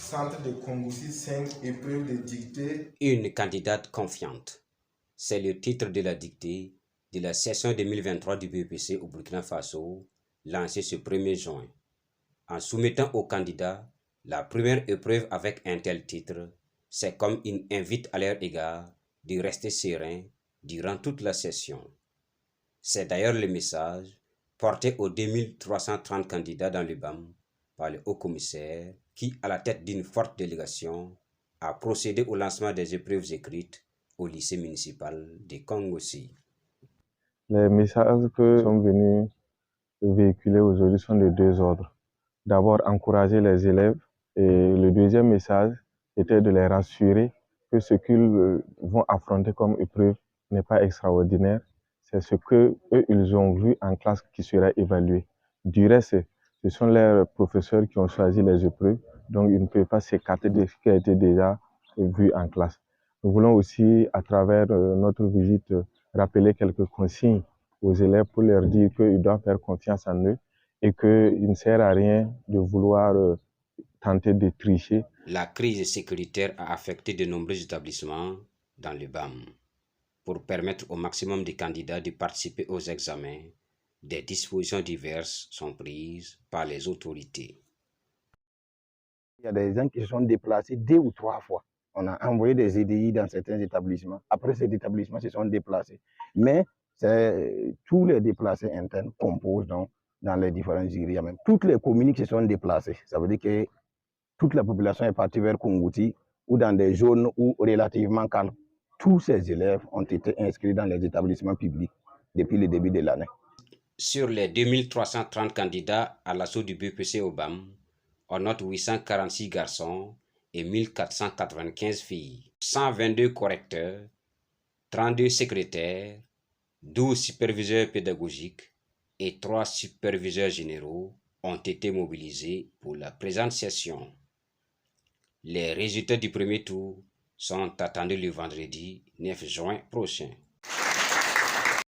Centre de Kongoussi, 5 épreuves de dictée. Une candidate confiante. C'est le titre de la dictée de la session 2023 du BEPC au Burkina Faso, lancée ce 1er juin. En soumettant aux candidats la première épreuve avec un tel titre, c'est comme une invite à leur égard de rester serein durant toute la session. C'est d'ailleurs le message porté aux 2330 candidats dans le BAM par le haut-commissaire qui, à la tête d'une forte délégation, a procédé au lancement des épreuves écrites au lycée municipal de Kongoussi. Les messages que sont venus véhiculer aujourd'hui sont de deux ordres. D'abord, encourager les élèves, et le deuxième message était de les rassurer que ce qu'ils vont affronter comme épreuve n'est pas extraordinaire. C'est ce que eux ils ont vu en classe qui sera évalué. Du reste, ce sont leurs professeurs qui ont choisi les épreuves, donc ils ne peuvent pas s'écarter de ce qui a été déjà vu en classe. Nous voulons aussi, à travers notre visite, rappeler quelques consignes aux élèves pour leur dire qu'ils doivent faire confiance en eux et qu'il ne sert à rien de vouloir tenter de tricher. La crise sécuritaire a affecté de nombreux établissements dans le BAM. Pour permettre au maximum de candidats de participer aux examens, des dispositions diverses sont prises par les autorités. Il y a des gens qui se sont déplacés 2 ou 3 fois. On a envoyé des EDI dans certains établissements. Après, ces établissements se sont déplacés. Mais tous les déplacés internes composent donc dans les différents jurys. Même toutes les communes qui se sont déplacées. Ça veut dire que toute la population est partie vers Kongoussi ou dans des zones où relativement calmes. Tous ces élèves ont été inscrits dans les établissements publics depuis le début de l'année. Sur les 2330 candidats à l'assaut du BEPC au BAM, on note 846 garçons et 1495 filles, 122 correcteurs, 32 secrétaires, 12 superviseurs pédagogiques et 3 superviseurs généraux ont été mobilisés pour la présente session. Les résultats du premier tour sont attendus le vendredi 9 juin prochain.